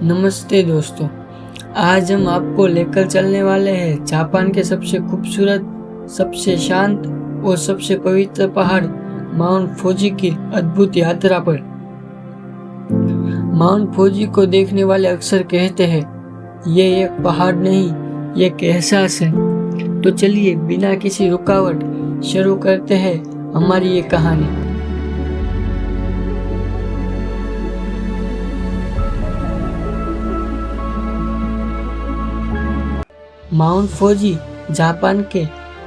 नमस्ते दोस्तों, आज हम आपको लेकर चलने वाले हैं जापान के सबसे खूबसूरत, सबसे शांत और सबसे पवित्र पहाड़ माउंट फूजी की अद्भुत यात्रा पर। माउंट फूजी को देखने वाले अक्सर कहते हैं ये एक पहाड़ नहीं, ये एक एहसास है। तो चलिए बिना किसी रुकावट शुरू करते हैं हमारी ये कहानी। माउंट फूजी जापान के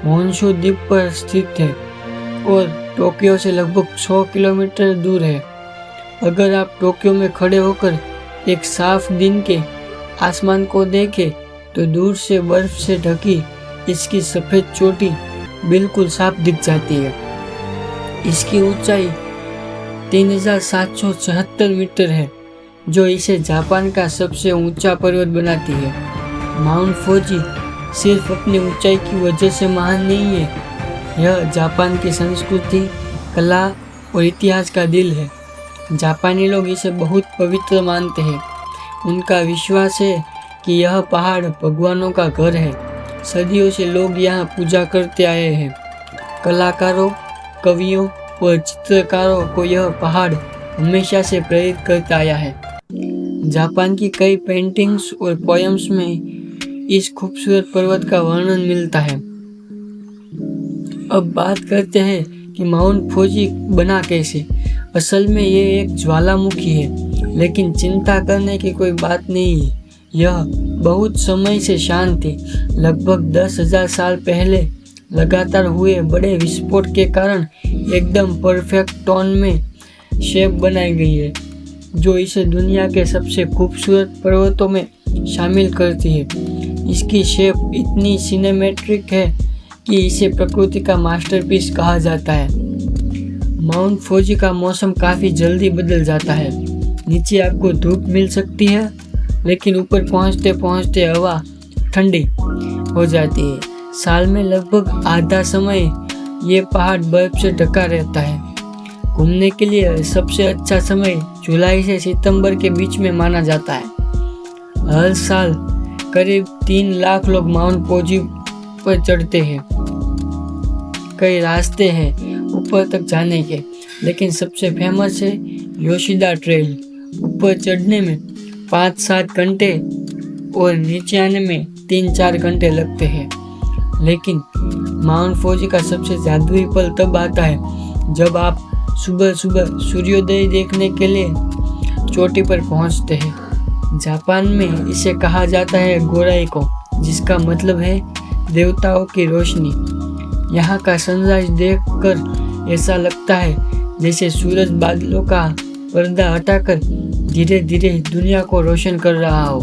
होन्शु द्वीप पर स्थित है और टोक्यो से लगभग 100 किलोमीटर दूर है। अगर आप टोक्यो में खड़े होकर एक साफ दिन के आसमान को देखें तो दूर से बर्फ से ढकी इसकी सफ़ेद चोटी बिल्कुल साफ दिख जाती है। इसकी ऊंचाई 3776 मीटर है, जो इसे जापान का सबसे ऊंचा पर्वत बनाती है। माउंट फूजी सिर्फ अपनी ऊंचाई की वजह से महान नहीं है, यह जापान की संस्कृति, कला और इतिहास का दिल है। जापानी लोग इसे बहुत पवित्र मानते हैं। उनका विश्वास है कि यह पहाड़ भगवानों का घर है। सदियों से लोग यहाँ पूजा करते आए हैं। कलाकारों, कवियों और चित्रकारों को यह पहाड़ हमेशा से प्रेरित करता आया है। जापान की कई पेंटिंग्स और पोएम्स में इस खूबसूरत पर्वत का वर्णन मिलता है। अब बात करते हैं कि माउंट फूजी बना कैसे। असल में ये एक ज्वालामुखी है, लेकिन चिंता करने की कोई बात नहीं है। यह बहुत समय से शांत है। लगभग 10,000 साल पहले लगातार हुए बड़े विस्फोट के कारण एकदम परफेक्ट टोन में शेप बनाई गई है, जो इसे दुनिया के सबसे खूबसूरत पर्वतों में शामिल करती है। इसकी शेप इतनी सिनेमेट्रिक है कि इसे प्रकृति का मास्टरपीस कहा जाता है। माउंट फूजी का मौसम काफ़ी जल्दी बदल जाता है। नीचे आपको धूप मिल सकती है, लेकिन ऊपर पहुंचते पहुंचते हवा ठंडी हो जाती है। साल में लगभग आधा समय ये पहाड़ बर्फ से ढका रहता है। घूमने के लिए सबसे अच्छा समय जुलाई से सितंबर के बीच में माना जाता है। हर साल करीब 3 लाख लोग माउंट फूजी पर चढ़ते हैं। कई रास्ते हैं ऊपर तक जाने के, लेकिन सबसे फेमस है योशिदा ट्रेल। ऊपर चढ़ने में 5-7 घंटे और नीचे आने में 3-4 घंटे लगते हैं। लेकिन माउंट फूजी का सबसे जादुई पल तब आता है जब आप सुबह सुबह सूर्योदय देखने के लिए चोटी पर पहुंचते हैं। जापान में इसे कहा जाता है गोराइको, जिसका मतलब है देवताओं की रोशनी। यहाँ का सनराइज देखकर ऐसा लगता है जैसे सूरज बादलों का पर्दा हटाकर धीरे धीरे दुनिया को रोशन कर रहा हो।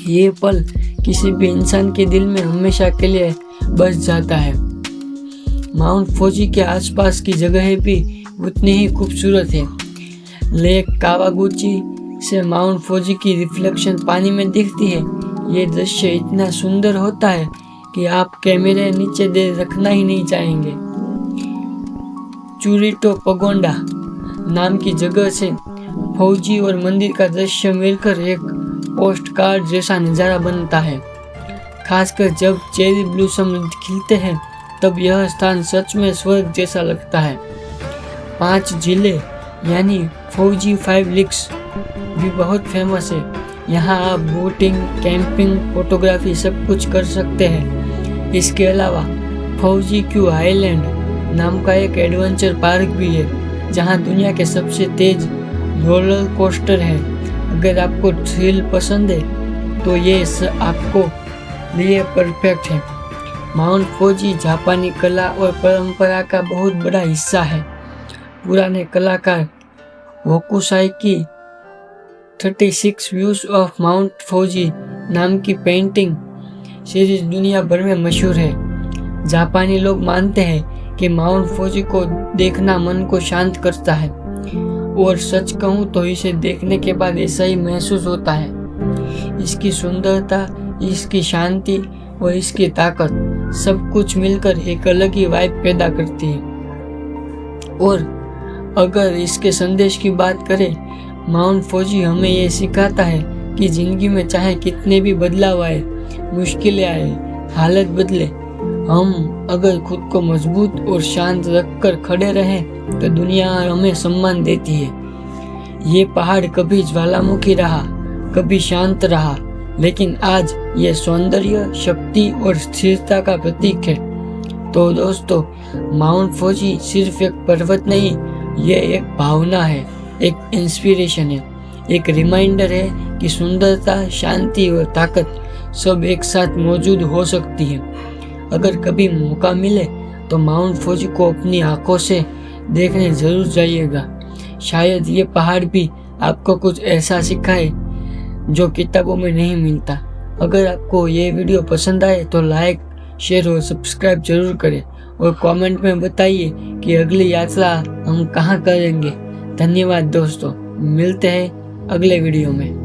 ये पल किसी भी इंसान के दिल में हमेशा के लिए बस जाता है। माउंट फूजी के आसपास की जगहें भी उतनी ही खूबसूरत है। लेक कावागुची से माउंट फूजी की रिफ्लेक्शन पानी में दिखती है। ये दृश्य इतना सुंदर होता है कि आप कैमरे नीचे देर रखना ही नहीं चाहेंगे। चूरिटो पगोंडा नाम की जगह से फूजी और मंदिर का दृश्य मिलकर एक पोस्ट कार्ड जैसा नज़ारा बनता है। खासकर जब चेरी ब्लूसम खिलते हैं तब यह स्थान सच में स्वर्ग जैसा लगता है। 5 जिले यानी फूजी 5 लेक्स भी बहुत फेमस है। यहाँ आप बोटिंग, कैंपिंग, फोटोग्राफी सब कुछ कर सकते हैं। इसके अलावा फूजी क्यू आइलैंड नाम का एक एडवेंचर पार्क भी है, जहाँ दुनिया के सबसे तेज रोलर कोस्टर है। अगर आपको थ्रिल पसंद है तो ये आपको लिए परफेक्ट है। माउंट फूजी जापानी कला और परंपरा का बहुत बड़ा हिस्सा है। पुराने कलाकार होकुसाकी 36 व्यूज ऑफ माउंट फूजी नाम की पेंटिंग सीरीज दुनिया भर में मशहूर है। जापानी लोग मानते हैं कि माउंट फूजी को देखना मन को शांत करता है, और सच कहूँ तो इसे देखने के बाद ऐसा ही महसूस होता है। इसकी सुंदरता, इसकी शांति और इसकी ताकत सब कुछ मिलकर एक अलग ही वाइब पैदा करती है। और अगर इसके संदेश की बात करें, माउंट फूजी हमें ये सिखाता है कि जिंदगी में चाहे कितने भी बदलाव आए, मुश्किलें आए, हालत बदले, हम अगर खुद को मजबूत और शांत रखकर खड़े रहें तो दुनिया हमें सम्मान देती है। ये पहाड़ कभी ज्वालामुखी रहा, कभी शांत रहा, लेकिन आज ये सौंदर्य, शक्ति और स्थिरता का प्रतीक है। तो दोस्तों, माउंट फूजी सिर्फ एक पर्वत नहीं, ये एक भावना है, एक इंस्पिरेशन है, एक रिमाइंडर है कि सुंदरता, शांति और ताकत सब एक साथ मौजूद हो सकती है। अगर कभी मौका मिले तो माउंट फूजी को अपनी आंखों से देखने जरूर जाइएगा। शायद ये पहाड़ भी आपको कुछ ऐसा सिखाए जो किताबों में नहीं मिलता। अगर आपको ये वीडियो पसंद आए तो लाइक, शेयर और सब्सक्राइब जरूर करें और कमेंट में बताइए कि अगली यात्रा हम कहाँ करेंगे। धन्यवाद दोस्तों, मिलते हैं अगले वीडियो में।